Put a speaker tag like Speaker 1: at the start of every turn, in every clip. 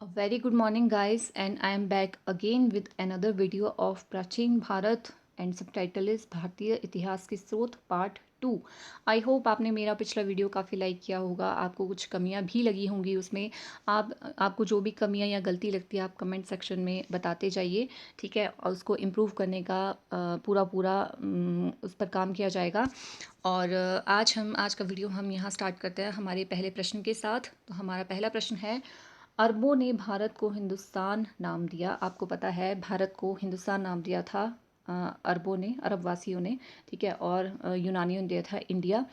Speaker 1: A very good morning, guys, and I am back again with another video of प्राचीन Bharat and subtitle is भारतीय इतिहास के स्रोत part 2। I hope आपने मेरा पिछला वीडियो काफ़ी लाइक किया होगा, आपको कुछ कमियां भी लगी होंगी उसमें। आपको जो भी कमियां या गलती लगती है आप कमेंट सेक्शन में बताते जाइए, ठीक है, और उसको इम्प्रूव करने का पूरा पूरा उस पर काम किया जाएगा। और आज का वीडियो हम यहाँ स्टार्ट करते हैं हमारे पहले प्रश्न के साथ। तो हमारा पहला प्रश्न है, अरबों ने भारत को हिंदुस्तान नाम दिया। आपको पता है भारत को हिंदुस्तान नाम दिया था अरबों ने, अरब वासियों ने, ठीक है, और यूनानियों ने दिया था इंडिया।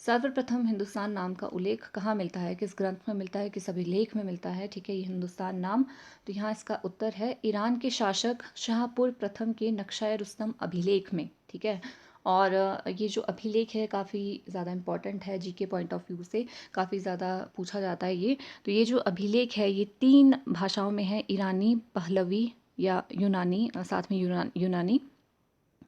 Speaker 1: सर्वप्रथम हिंदुस्तान नाम का उल्लेख कहाँ मिलता है, किस ग्रंथ में मिलता है, किस अभिलेख में मिलता है, ठीक है, ये हिंदुस्तान नाम। तो यहाँ इसका उत्तर है ईरान के शासक शाहपुर प्रथम के नक्शाए रुस्तम अभिलेख में, ठीक है। और ये जो अभिलेख है काफ़ी ज़्यादा इम्पॉर्टेंट है, जीके पॉइंट ऑफ व्यू से काफ़ी ज़्यादा पूछा जाता है ये। तो ये जो अभिलेख है ये 3 भाषाओं में है, ईरानी, पहलवी या यूनानी, साथ में यूनानी,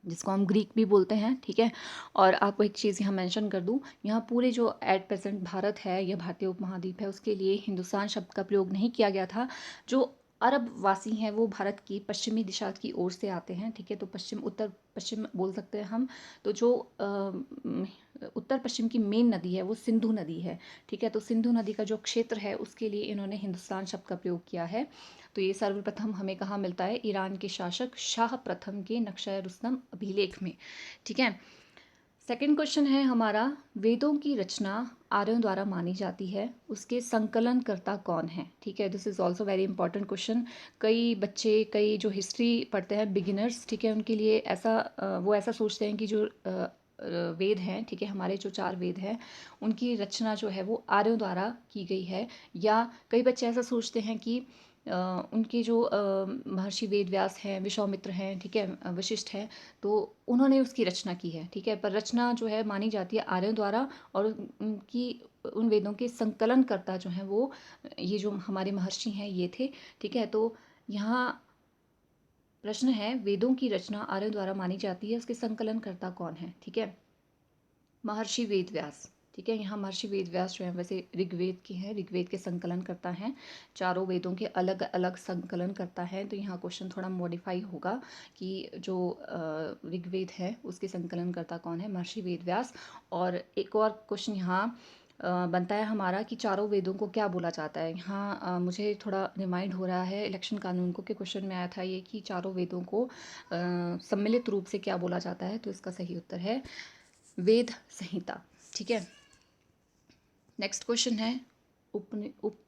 Speaker 1: जिसको हम ग्रीक भी बोलते हैं, ठीक है। और आपको एक चीज़ यहाँ मेंशन कर दूँ, यहाँ पूरे जो एट प्रेजेंट भारत है या भारतीय उपमहाद्वीप है उसके लिए हिंदुस्तान शब्द का प्रयोग नहीं किया गया था। जो अरब वासी हैं वो भारत की पश्चिमी दिशा की ओर से आते हैं, ठीक है, तो पश्चिम उत्तर पश्चिम बोल सकते हैं हम। तो जो उत्तर पश्चिम की मेन नदी है वो सिंधु नदी है, ठीक है, तो सिंधु नदी का जो क्षेत्र है उसके लिए इन्होंने हिंदुस्तान शब्द का प्रयोग किया है। तो ये सर्वप्रथम हमें कहाँ मिलता है, ईरान के शासक शाह प्रथम के नक्शा रुस्तम अभिलेख में, ठीक है। सेकंड क्वेश्चन है हमारा, वेदों की रचना आर्यों द्वारा मानी जाती है, उसके संकलनकर्ता कौन है, ठीक है। This is also very important question. कई बच्चे, कई जो हिस्ट्री पढ़ते हैं बिगिनर्स, ठीक है, उनके लिए ऐसा वो ऐसा सोचते हैं कि जो वेद हैं, ठीक है, हमारे जो 4 वेद हैं उनकी रचना जो है वो आर्यों द्वारा की गई है। या कई बच्चे ऐसा सोचते हैं कि उनके जो महर्षि वेद व्यास हैं, विश्वामित्र हैं, ठीक है, वशिष्ठ हैं, तो उन्होंने उसकी रचना की है, ठीक है, पर रचना जो है मानी जाती है आर्यों द्वारा। और उनकी उन वेदों के संकलनकर्ता जो हैं वो ये जो हमारे महर्षि हैं ये थे, ठीक है। तो यहाँ प्रश्न है, वेदों की रचना आर्यों द्वारा मानी जाती है, उसके संकलनकर्ता कौन है, ठीक है। महर्षि वेद व्यास, ठीक है, यहाँ महर्षि वेद व्यास जो है वैसे ऋग्वेद के हैं, ऋग्वेद के संकलन करता है, चारों वेदों के अलग अलग संकलन करता है। तो यहाँ क्वेश्चन थोड़ा मॉडिफाई होगा कि जो ऋग्वेद है उसके संकलन करता कौन है, महर्षि वेद व्यास। और एक और क्वेश्चन यहाँ बनता है हमारा कि चारों वेदों को क्या बोला जाता है। यहाँ मुझे थोड़ा रिमाइंड हो रहा है इलेक्शन कानून को, के क्वेश्चन में आया था ये कि चारों वेदों को सम्मिलित रूप से क्या बोला जाता है। तो इसका सही उत्तर है वेद संहिता, ठीक है। नेक्स्ट क्वेश्चन है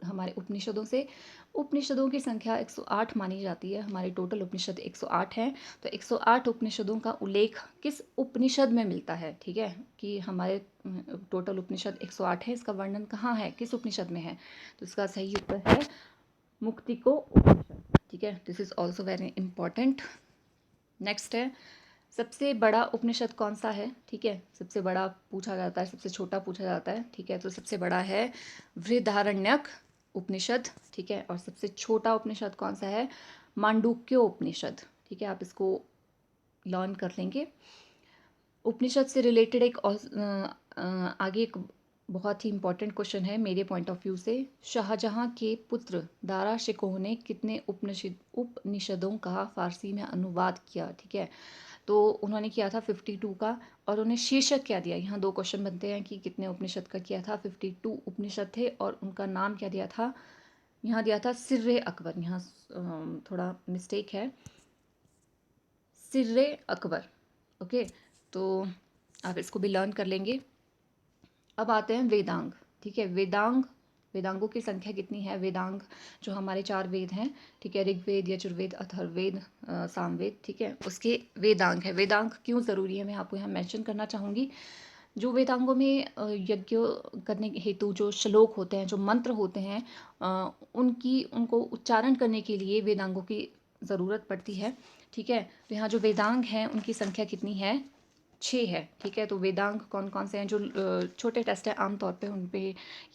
Speaker 1: हमारे उपनिषदों से। उपनिषदों की संख्या 108 मानी जाती है, हमारे टोटल उपनिषद 108 हैं। तो 108 उपनिषदों का उल्लेख किस उपनिषद में मिलता है, ठीक है, कि हमारे टोटल उपनिषद 108 है, इसका वर्णन कहाँ है, किस उपनिषद में है। तो इसका सही उत्तर है मुक्तिको उपनिषद, ठीक है। This is also very important. Next है, सबसे बड़ा उपनिषद कौन सा है, ठीक है, सबसे बड़ा पूछा जाता है, सबसे छोटा पूछा जाता है, ठीक है। तो सबसे बड़ा है बृहदारण्यक उपनिषद, ठीक है, और सबसे छोटा उपनिषद कौन सा है, मांडूक्य उपनिषद, ठीक है, आप इसको लर्न कर लेंगे। उपनिषद से रिलेटेड एक आगे एक बहुत ही इंपॉर्टेंट क्वेश्चन है मेरे पॉइंट ऑफ व्यू से, शाहजहां के पुत्र दारा शिकोह ने कितने उपनिषदों का फारसी में अनुवाद किया, ठीक है। तो उन्होंने किया था 52 का। और उन्हें शीर्षक क्या दिया, यहाँ 2 क्वेश्चन बनते हैं कि कितने उपनिषद का किया था। 52 उपनिषद थे और उनका नाम क्या दिया था, यहाँ दिया था सिर्रे अकबर, यहाँ थोड़ा मिस्टेक है, सिर्रे अकबर, ओके। तो आप इसको भी लर्न कर लेंगे। अब आते हैं वेदांग, ठीक है, वेदांगों की संख्या कितनी है। वेदांग जो हमारे 4 वेद हैं, ठीक है, ऋग्वेद, यजुर्वेद, अथर्ववेद, सामवेद, ठीक है, उसके वेदांग है। वेदांग क्यों ज़रूरी है मैं आपको यहाँ मेंशन करना चाहूँगी। जो वेदांगों में यज्ञ करने हेतु जो श्लोक होते हैं, जो मंत्र होते हैं, उनको उच्चारण करने के लिए वेदांगों की ज़रूरत पड़ती है, ठीक है। तो यहाँ जो वेदांग हैं उनकी संख्या कितनी है, 6 है, ठीक है। तो वेदांग कौन कौन से हैं, जो छोटे टेस्ट है आमतौर पे उन पे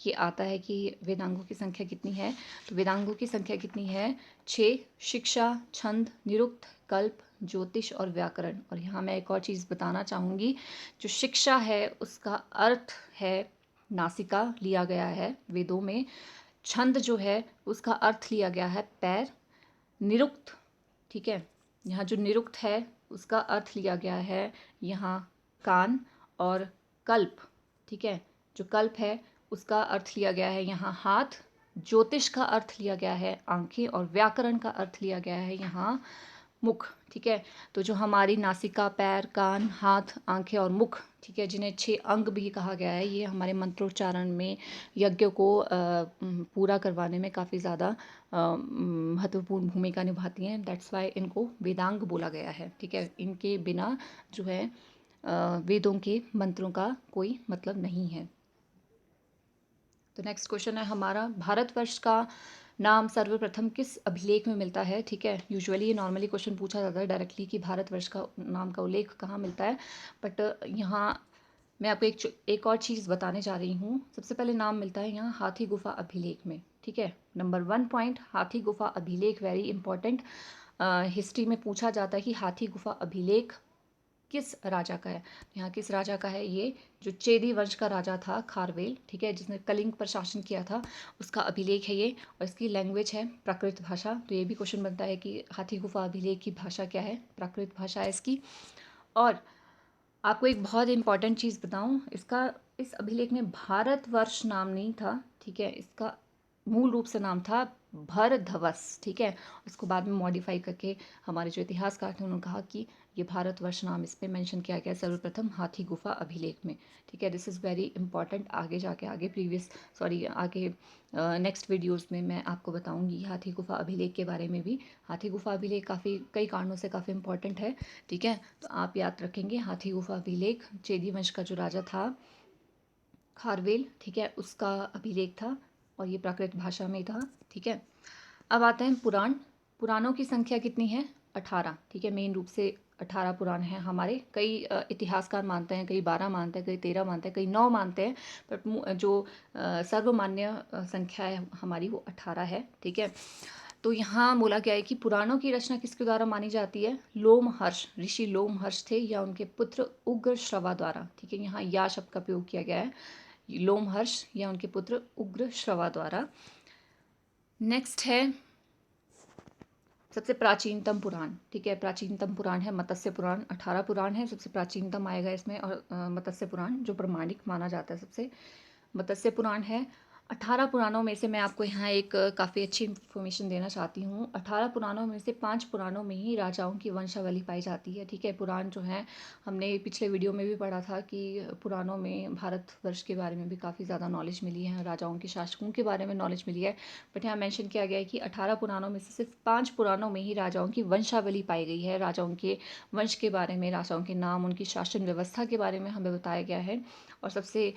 Speaker 1: ये आता है कि वेदांगों की संख्या कितनी है। तो वेदांगों की संख्या कितनी है, 6। शिक्षा, छंद, निरुक्त, कल्प, ज्योतिष और व्याकरण। और यहाँ मैं एक और चीज़ बताना चाहूँगी, जो शिक्षा है उसका अर्थ है नासिका लिया गया है वेदों में, छंद जो है उसका अर्थ लिया गया है पैर। निरुक्त, ठीक है, यहाँ जो निरुक्त है उसका अर्थ लिया गया है यहाँ कान। और कल्प, ठीक है, जो कल्प है उसका अर्थ लिया गया है यहाँ हाथ। ज्योतिष का अर्थ लिया गया है आंखें। और व्याकरण का अर्थ लिया गया है यहाँ मुख, ठीक है। तो जो हमारी नासिका, पैर, कान, हाथ, आंखें और मुख, ठीक है, जिन्हें 6 अंग भी कहा गया है, ये हमारे मंत्रोच्चारण में यज्ञ को पूरा करवाने में काफ़ी ज़्यादा महत्वपूर्ण भूमिका निभाती हैं। दैट्स वाई इनको वेदांग बोला गया है, ठीक है। इनके बिना जो है वेदों के मंत्रों का कोई मतलब नहीं है। तो नेक्स्ट क्वेश्चन है हमारा, भारतवर्ष का नाम सर्वप्रथम किस अभिलेख में मिलता है, ठीक है। यूजुअली ये नॉर्मली क्वेश्चन पूछा जाता है डायरेक्टली कि भारतवर्ष का नाम का उल्लेख कहाँ मिलता है, बट यहाँ मैं आपको एक और चीज़ बताने जा रही हूँ। सबसे पहले नाम मिलता है यहाँ हाथी गुफा अभिलेख में, ठीक है। नंबर 1 पॉइंट, हाथी गुफा अभिलेख वेरी इंपॉर्टेंट। हिस्ट्री में पूछा जाता है कि हाथी गुफा अभिलेख किस राजा का है। यहाँ किस राजा का है, ये जो चेदी वंश का राजा था खारवेल, ठीक है, जिसने कलिंग पर शासन किया था, उसका अभिलेख है ये। और इसकी लैंग्वेज है प्राकृत भाषा। तो ये भी क्वेश्चन बनता है कि हाथी गुफा अभिलेख की भाषा क्या है, प्राकृत भाषा है इसकी। और आपको एक बहुत इंपॉर्टेंट चीज़ बताऊँ, इसका इस अभिलेख में भारतवर्ष नाम नहीं था, ठीक है। इसका मूल रूप से नाम था भरधवस, ठीक है। उसको बाद में मॉडिफाई करके हमारे जो इतिहासकार थे उन्होंने कहा कि ये भारतवर्ष नाम इस पर मेंशन किया गया सर्वप्रथम हाथी गुफा अभिलेख में, ठीक है। This is very important. आगे जाके आगे नेक्स्ट वीडियोस में मैं आपको बताऊंगी हाथी गुफा अभिलेख के बारे में भी। हाथी गुफा अभिलेख काफ़ी कई कारणों से काफ़ी इंपॉर्टेंट है, ठीक है। तो आप याद रखेंगे हाथी गुफा अभिलेख चेदी वंश का जो राजा था खारवेल, ठीक है, उसका अभिलेख था और ये प्राकृत भाषा में था, ठीक है। अब आते हैं पुराण। पुराणों की संख्या कितनी है, 18, ठीक है। मेन रूप से 18 पुराण हैं हमारे। कई इतिहासकार मानते हैं, कई 12 मानते हैं, कई 13 मानते हैं, कई 9 मानते हैं, बट जो सर्वमान्य संख्या है हमारी वो 18 है, ठीक है। तो यहाँ बोला गया है कि पुराणों की रचना किसके द्वारा मानी जाती है, लोमहर्ष, ऋषि लोमहर्ष थे या उनके पुत्र उग्र श्रवा द्वारा, ठीक है। यहाँ या शब्द का प्रयोग किया गया है, लोमहर्ष या उनके पुत्र उग्र श्रवा द्वारा। नेक्स्ट है सबसे प्राचीनतम पुराण, ठीक है। प्राचीनतम पुराण है मत्स्य पुराण। 18 पुराण है, सबसे प्राचीनतम आएगा इसमें। और मत्स्य पुराण जो प्रमाणिक माना जाता है सबसे, मत्स्य पुराण है। 18 पुराणों में से मैं आपको यहाँ एक काफ़ी अच्छी इन्फॉर्मेशन देना चाहती हूँ। 18 पुराणों में से 5 पुराणों में ही राजाओं की वंशावली पाई जाती है, ठीक है। पुराण जो है, हमने पिछले वीडियो में भी पढ़ा था कि पुराणों में भारतवर्ष के बारे में भी काफ़ी ज़्यादा नॉलेज मिली है, राजाओं के शासकों के बारे में नॉलेज मिली है। बट यहाँ मेंशन किया गया है कि 18 पुराणों में से सिर्फ 5 पुराणों में ही राजाओं की वंशावली पाई गई है। राजाओं के वंश के बारे में, राजाओं के नाम, उनकी शासन व्यवस्था के बारे में हमें बताया गया है। और सबसे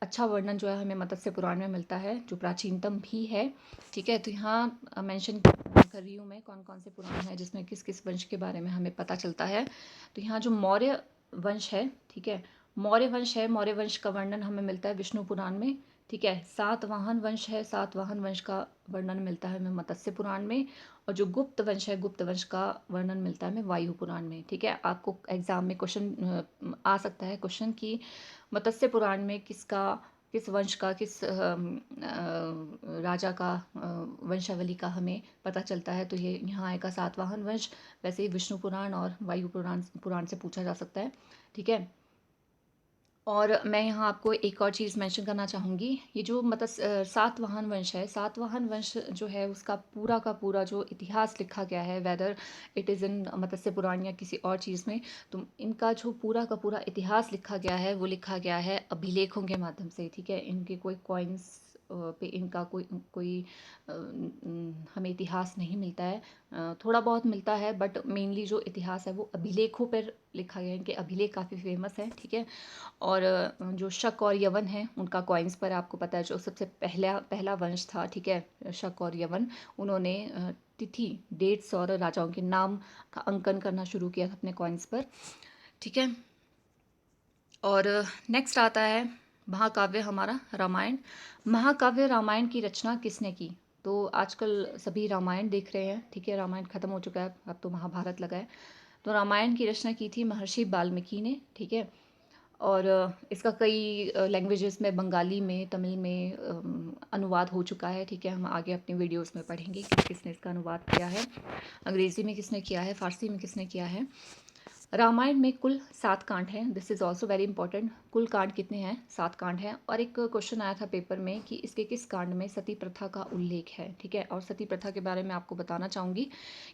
Speaker 1: अच्छा वर्णन जो है हमें मत्स्य पुराण में मिलता है, जो प्राचीनतम भी है, ठीक है। तो यहाँ मेंशन कर रही हूँ मैं कौन कौन से पुराण हैं जिसमें किस किस वंश के बारे में हमें पता चलता है। तो यहाँ जो मौर्य वंश है, ठीक है, मौर्य वंश है, मौर्य वंश का वर्णन हमें मिलता है विष्णु पुराण में, ठीक है। सातवाहन वंश है, सातवाहन वंश का वर्णन मिलता है हमें मत्स्य पुराण में। और जो गुप्त वंश है, गुप्त वंश का वर्णन मिलता है हमें वायु पुराण में, ठीक है। आपको एग्जाम में क्वेश्चन आ सकता है क्वेश्चन कि मत्स्य पुराण में किस वंश का, किस राजा का वंशावली का हमें पता चलता है। तो ये यहाँ आएगा सातवाहन वंश। वैसे ही विष्णु पुराण और वायु पुराण से पूछा जा सकता है, ठीक है। और मैं यहाँ आपको एक और चीज़ मेंशन करना चाहूँगी। ये जो सातवाहन वंश है, सातवाहन वंश जो है उसका पूरा का पूरा जो इतिहास लिखा गया है, वेदर इट इज़ इन मत्स्य पुराण या किसी और चीज़ में, तो इनका जो पूरा का पूरा इतिहास लिखा गया है वो लिखा गया है अभिलेखों के माध्यम से, ठीक है। इनके कोई कॉइन्स पे इनका कोई कोई हमें इतिहास नहीं मिलता है। थोड़ा बहुत मिलता है, बट मेनली जो इतिहास है वो अभिलेखों पर लिखा गया है। इनके अभिलेख काफ़ी फेमस हैं, ठीक है। और जो शक और यवन है उनका कॉइन्स पर आपको पता है जो सबसे पहला पहला वंश था, ठीक है, शक और यवन, उन्होंने तिथि, डेट्स और राजाओं के नाम का अंकन करना शुरू किया था अपने कॉइन्स पर, ठीक है। और नेक्स्ट आता है महाकाव्य हमारा रामायण। महाकाव्य रामायण की रचना किसने की। तो आजकल सभी रामायण देख रहे हैं, ठीक है। रामायण खत्म हो चुका है, अब तो महाभारत लगा है। तो रामायण की रचना की थी महर्षि वाल्मीकि ने, ठीक है। और इसका कई लैंग्वेजेस में, बंगाली में, तमिल में अनुवाद हो चुका है। ठीक है, हम आगे अपनी वीडियोस में पढ़ेंगे कि किसने इसका अनुवाद किया है, अंग्रेज़ी में किसने किया है, फ़ारसी में किसने किया है। रामायण में कुल 7 कांड हैं। This is also very important. कुल कांड कितने हैं? 7 कांड हैं। और एक क्वेश्चन आया था पेपर में कि इसके किस कांड में सती प्रथा का उल्लेख है। ठीक है, और सती प्रथा के बारे में आपको बताना चाहूँगी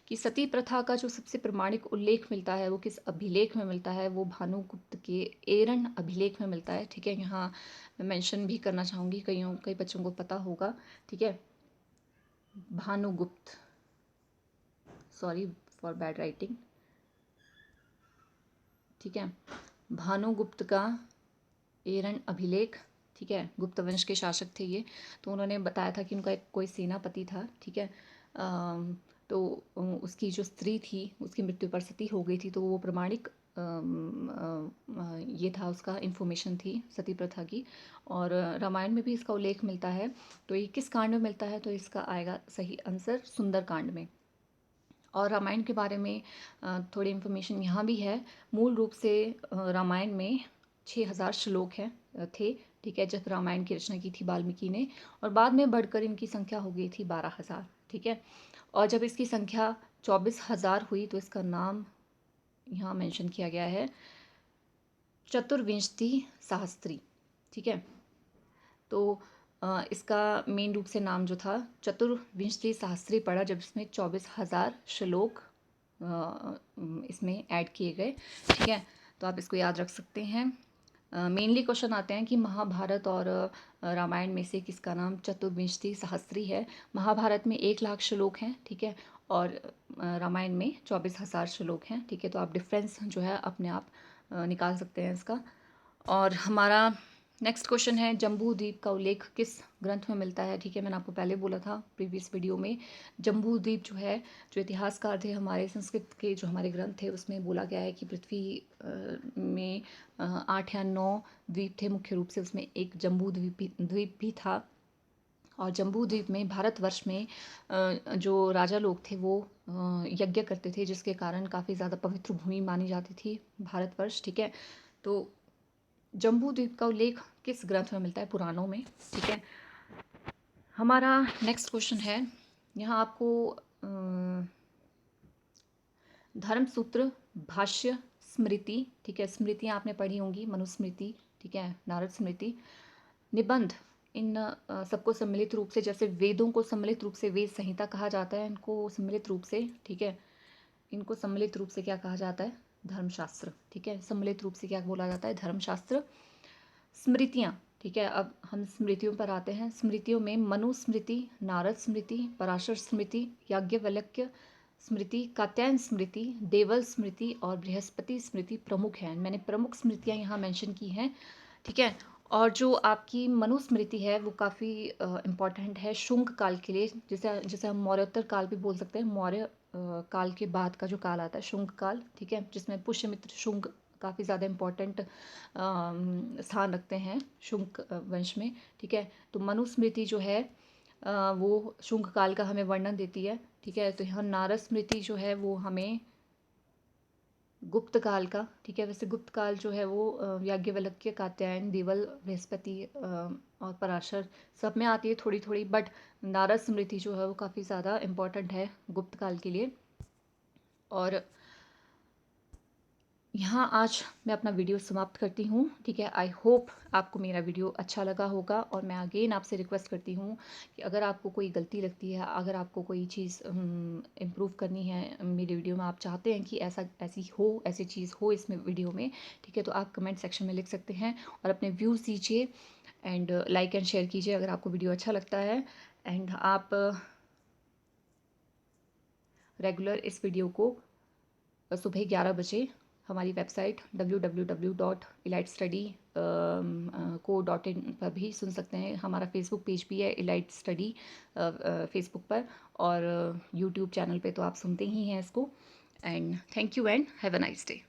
Speaker 1: कि सती प्रथा का जो सबसे प्रमाणिक उल्लेख मिलता है वो किस अभिलेख में मिलता है? वो भानुगुप्त के एरन अभिलेख में मिलता है। ठीक है, यहाँ मैं मेंशन भी करना चाहूँगी, कई बच्चों को पता होगा। ठीक है, Bhanugupta, sorry for bad writing. ठीक है, भानुगुप्त का एरन अभिलेख। ठीक है, गुप्त वंश के शासक थे ये। तो उन्होंने बताया था कि उनका एक कोई सेनापति था। ठीक है, तो उसकी जो स्त्री थी उसकी मृत्यु पर सती हो गई थी, तो वो प्रमाणिक ये था, उसका इन्फॉर्मेशन थी सती प्रथा की। और रामायण में भी इसका उल्लेख मिलता है। तो ये किस कांड में मिलता है? तो इसका आएगा सही आंसर सुंदर कांड में। और रामायण के बारे में थोड़ी इन्फॉर्मेशन यहाँ भी है। मूल रूप से रामायण में 6000 श्लोक हैं थे। ठीक है, जब रामायण की रचना की थी वाल्मीकि ने, और बाद में बढ़कर इनकी संख्या हो गई थी 12,000। ठीक है, और जब इसकी संख्या 24,000 हुई तो इसका नाम यहाँ मेंशन किया गया है चतुर्विंशति सहस्त्री। ठीक है, तो इसका मेन रूप से नाम जो था चतुर्विंशति सहस्त्री पड़ा जब इसमें 24,000 श्लोक इसमें ऐड किए गए। ठीक है, तो आप इसको याद रख सकते हैं। मेनली क्वेश्चन आते हैं कि महाभारत और रामायण में से किसका नाम चतुर्विंशति सहस्त्री है। महाभारत में 1,00,000 श्लोक हैं। ठीक है, और रामायण में 24,000 श्लोक हैं। ठीक है, तो आप डिफरेंस जो है अपने आप निकाल सकते हैं इसका। और हमारा नेक्स्ट क्वेश्चन है, जम्बू द्वीप का उल्लेख किस ग्रंथ में मिलता है। ठीक है, मैंने आपको पहले बोला था प्रीवियस वीडियो में, जम्बू द्वीप जो है, जो इतिहासकार थे हमारे संस्कृत के, जो हमारे ग्रंथ थे उसमें बोला गया है कि पृथ्वी में 8 या 9 द्वीप थे मुख्य रूप से, उसमें एक जम्बू द्वीप भी था। और जम्बू द्वीप में, भारतवर्ष में जो राजा लोग थे वो यज्ञ करते थे, जिसके कारण काफ़ी ज़्यादा पवित्र भूमि मानी जाती थी भारतवर्ष। ठीक है, तो जम्बू द्वीप का उल्लेख किस ग्रंथ में मिलता है? पुराणों में। ठीक है, हमारा नेक्स्ट क्वेश्चन है, यहाँ आपको धर्मसूत्र, भाष्य, स्मृति, ठीक है, स्मृतियाँ आपने पढ़ी होंगी, मनुस्मृति, ठीक है, नारद स्मृति, निबंध, इन सबको सम्मिलित रूप से, जैसे वेदों को सम्मिलित रूप से वेद संहिता कहा जाता है, इनको सम्मिलित रूप से, ठीक है, इनको सम्मिलित रूप से क्या कहा जाता है? धर्मशास्त्र। ठीक है, सम्मिलित रूप से क्या बोला जाता है? धर्मशास्त्र। स्मृतियाँ, ठीक है, अब हम स्मृतियों पर आते हैं। स्मृतियों में मनुस्मृति, नारद स्मृति, पराशर स्मृति, याज्ञवल्क्य स्मृति, कात्यायन स्मृति, देवल स्मृति और बृहस्पति स्मृति प्रमुख हैं। मैंने प्रमुख स्मृतियाँ यहाँ मेंशन की हैं। ठीक है, और जो आपकी मनुस्मृति है वो काफ़ी इम्पॉर्टेंट है शुंग काल के लिए, जिसे जिसे हम मौर्योत्तर काल भी बोल सकते हैं। मौर्य काल के बाद का जो काल आता है शुंग काल। ठीक है, जिसमें पुष्यमित्र शुंग काफ़ी ज़्यादा इम्पॉर्टेंट स्थान रखते हैं शुंग वंश में। ठीक है, तो मनुस्मृति जो है वो शुंग काल का हमें वर्णन देती है। ठीक है, तो यहाँ नारद स्मृति जो है वो हमें गुप्त काल का, ठीक है, वैसे गुप्त काल जो है वो याज्ञवल्क्य, कात्यायन, देवल, बृहस्पति और पराशर सब में आती है थोड़ी थोड़ी, बट नारद स्मृति जो है वो काफ़ी ज़्यादा इम्पॉर्टेंट है गुप्त काल के लिए। और यहाँ आज मैं अपना वीडियो समाप्त करती हूँ। ठीक है, आई होप आपको मेरा वीडियो अच्छा लगा होगा, और मैं अगेन आपसे रिक्वेस्ट करती हूँ कि अगर आपको कोई गलती लगती है, अगर आपको कोई चीज़ इम्प्रूव करनी है मेरी वीडियो में, आप चाहते हैं कि ऐसी चीज़ हो इसमें वीडियो में, ठीक है, तो आप कमेंट सेक्शन में लिख सकते हैं और अपने व्यूज़ दीजिए एंड लाइक एंड शेयर कीजिए अगर आपको वीडियो अच्छा लगता है। एंड आप रेगुलर इस वीडियो को सुबह 11 बजे हमारी वेबसाइट www.elitestudy.co.in पर भी सुन सकते हैं। हमारा फेसबुक पेज भी है इलाइट स्टडी फेसबुक पर, और यूट्यूब चैनल पे तो आप सुनते ही हैं इसको। And thank you and have a nice day.